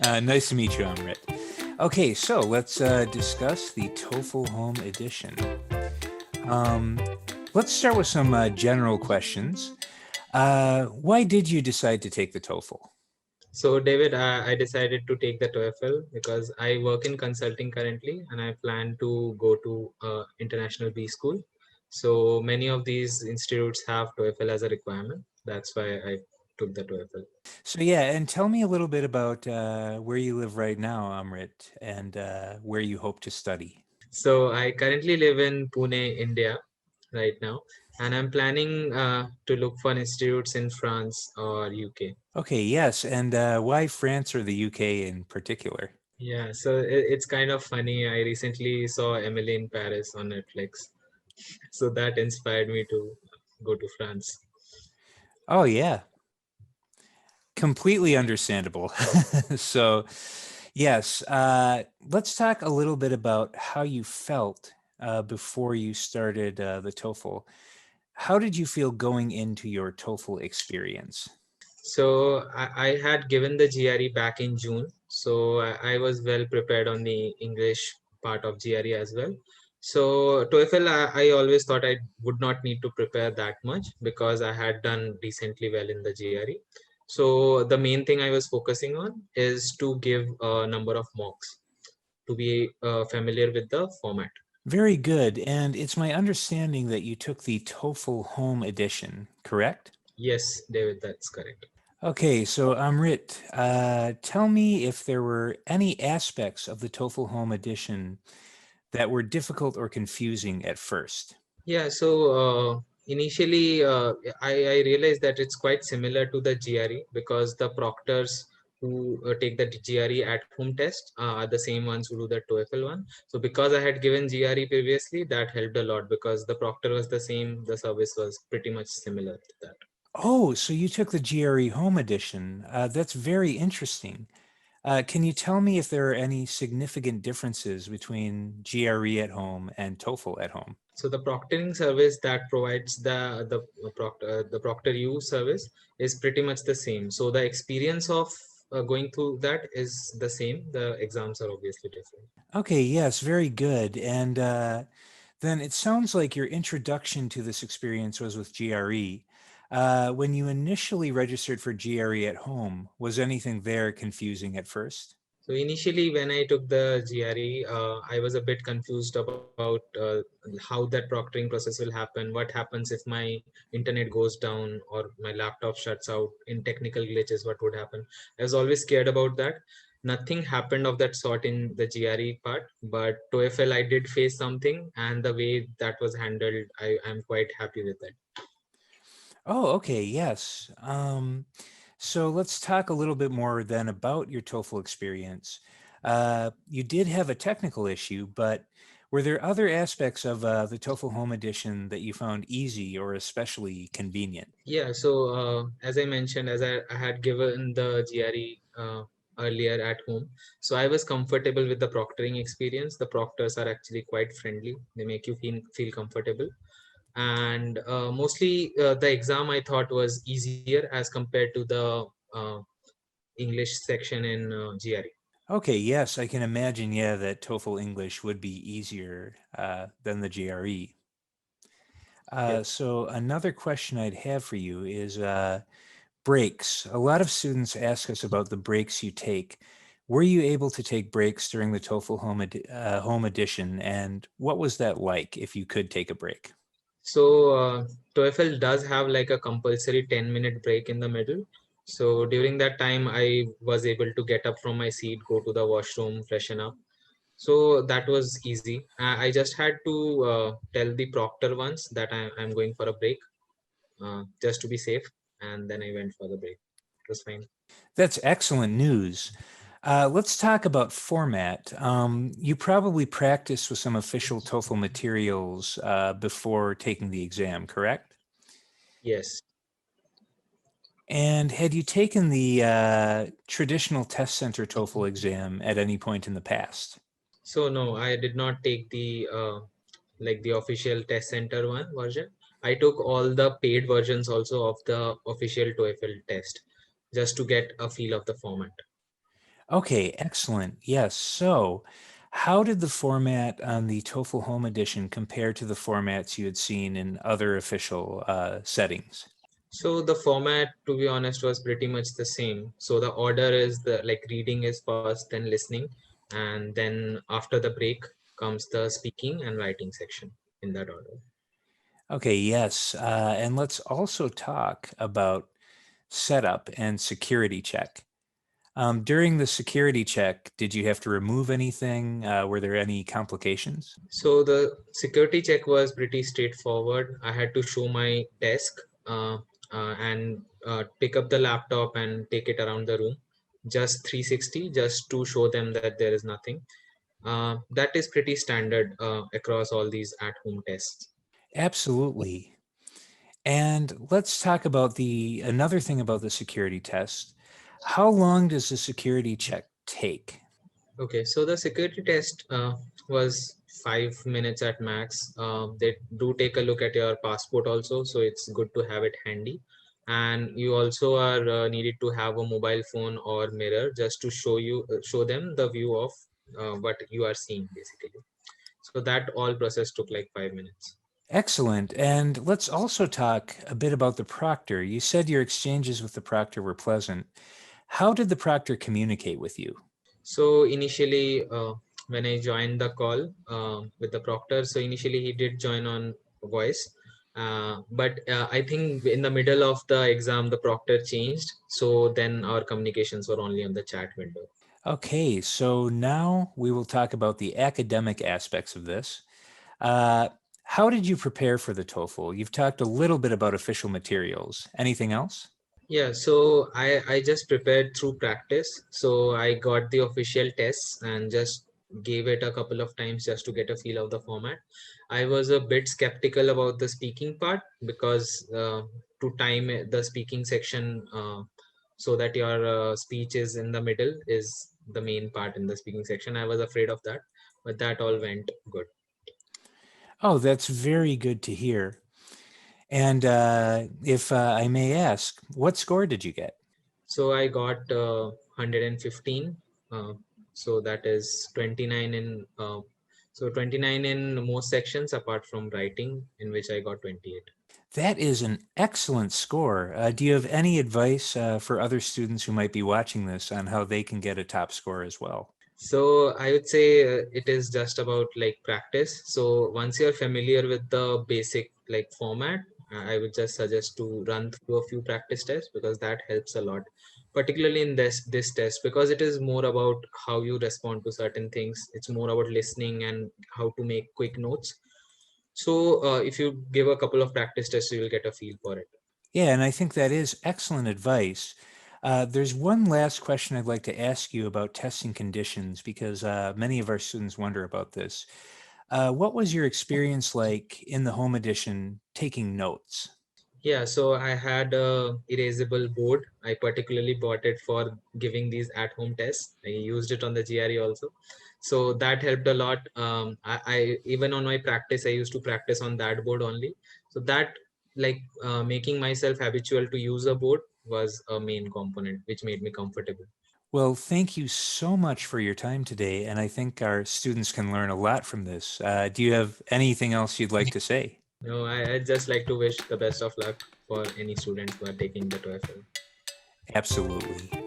Nice to meet you, Amrit. Okay, so let's discuss the TOEFL Home Edition. Um, let's start with some general questions. Why did you decide to take the TOEFL? So, David, I decided to take the TOEFL because I work in consulting currently and I plan to go to international B school. So, many of these institutes have TOEFL as a requirement. That's why I took the TOEFL. So yeah, and tell me a little bit about where you live right now, Amrit, and where you hope to study. So, I currently live in Pune, India right now, and I'm planning to look for institutes in France or UK. Okay, yes, and why France or the UK in particular? Yeah, so it's kind of funny. I recently saw Emily in Paris on Netflix. So that inspired me to go to France. Oh yeah, completely understandable. So, yes, let's talk a little bit about how you felt before you started the TOEFL. How did you feel going into your TOEFL experience? So I had given the GRE back in June. So I was well prepared on the English part of GRE as well. So TOEFL, I always thought I would not need to prepare that much because I had done decently well in the GRE. So the main thing I was focusing on is to give a number of mocks to be familiar with the format. Very good. And it's my understanding that you took the TOEFL Home Edition, correct? Yes, David, that's correct. Okay, so Amrit, tell me if there were any aspects of the TOEFL Home Edition that were difficult or confusing at first. Yeah, so initially I realized that it's quite similar to the GRE because the proctors who take the GRE at home test are the same ones who do the TOEFL one. So because I had given GRE previously, that helped a lot because the proctor was the same, the service was pretty much similar to that. Oh, so you took the GRE Home Edition. That's very interesting. Can you tell me if there are any significant differences between GRE at home and TOEFL at home? So the proctoring service that provides the proctor U service is pretty much the same. So the experience of going through that is the same. The exams are obviously different. Okay, yes, very good. And then it sounds like your introduction to this experience was with GRE. When you initially registered for GRE at home, was anything there confusing at first? So initially, when I took the GRE, I was a bit confused about how that proctoring process will happen. What happens if my internet goes down or my laptop shuts out in technical glitches? What would happen? I was always scared about that. Nothing happened of that sort in the GRE part, but TOEFL I did face something, and the way that was handled, I am quite happy with that. Oh, okay, yes. So let's talk a little bit more then about your TOEFL experience. You did have a technical issue, but were there other aspects of the TOEFL Home Edition that you found easy or especially convenient? Yeah, so as I mentioned, as I had given the GRE earlier at home, so I was comfortable with the proctoring experience. The proctors are actually quite friendly; they make you feel comfortable. And mostly the exam I thought was easier as compared to the English section in GRE. Okay, yes, I can imagine, yeah, that TOEFL English would be easier than the GRE. Yeah. So another question I'd have for you is breaks. A lot of students ask us about the breaks you take. Were you able to take breaks during the TOEFL Home Edition, and what was that like if you could take a break? So TOEFL does have like a compulsory 10-minute break in the middle. So during that time, I was able to get up from my seat, go to the washroom, freshen up. So that was easy. I just had to tell the proctor once that I'm going for a break, just to be safe, and then I went for the break. It was fine. That's excellent news. Let's talk about format. You probably practiced with some official TOEFL materials before taking the exam, correct? Yes. And had you taken the traditional test center TOEFL exam at any point in the past? So no, I did not take the like the official test center one version. I took all the paid versions also of the official TOEFL test just to get a feel of the format. Okay, excellent. Yes. So, how did the format on the TOEFL Home Edition compare to the formats you had seen in other official settings? So the format, to be honest, was pretty much the same. So the order is the like reading is first, then listening, and then after the break comes the speaking and writing section in that order. Okay, yes. And let's also talk about setup and security check. During the security check, did you have to remove anything? Were there any complications? So the security check was pretty straightforward. I had to show my desk and pick up the laptop and take it around the room, just 360, just to show them that there is nothing. That is pretty standard across all these at-home tests. Absolutely. And let's talk about the another thing about the security test. How long does the security check take? Okay, so the security test was 5 minutes at max. They do take a look at your passport also, so it's good to have it handy. And you also are needed to have a mobile phone or mirror just to show them the view of what you are seeing basically. So that all process took like 5 minutes. Excellent. And let's also talk a bit about the proctor. You said your exchanges with the proctor were pleasant. How did the proctor communicate with you? So initially, when I joined the call with the proctor, so initially he did join on voice, but I think in the middle of the exam, the proctor changed. So then our communications were only on the chat window. Okay, so now we will talk about the academic aspects of this. Uh, how did you prepare for the TOEFL? You've talked a little bit about official materials. Anything else? Yeah, so I just prepared through practice. So I got the official tests and just gave it a couple of times just to get a feel of the format. I was a bit skeptical about the speaking part because to time the speaking section so that your speech is in the middle is the main part in the speaking section. I was afraid of that, but that all went good. Oh, that's very good to hear. And if I may ask, what score did you get? So I got 115. Uh, so that is 29 in 29 in most sections apart from writing, in which I got 28. That is an excellent score. Do you have any advice for other students who might be watching this on how they can get a top score as well? So I would say it is just about like practice. So once you're familiar with the basic like format, I would just suggest to run through a few practice tests because that helps a lot, particularly in this test because it is more about how you respond to certain things. It's more about listening and how to make quick notes. So if you give a couple of practice tests, you will get a feel for it. Yeah, and I think that is excellent advice. There's one last question I'd like to ask you about testing conditions because many of our students wonder about this. What was your experience like in the home edition taking notes? Yeah, so I had a erasable board. I particularly bought it for giving these at-home tests. I used it on the GRE also. So that helped a lot. I even on my practice, I used to practice on that board only. So that like making myself habitual to use a board was a main component, which made me comfortable. Well, thank you so much for your time today, and I think our students can learn a lot from this. Do you have anything else you'd like to say? No, I just like to wish the best of luck for any students who are taking the TOEFL. Absolutely.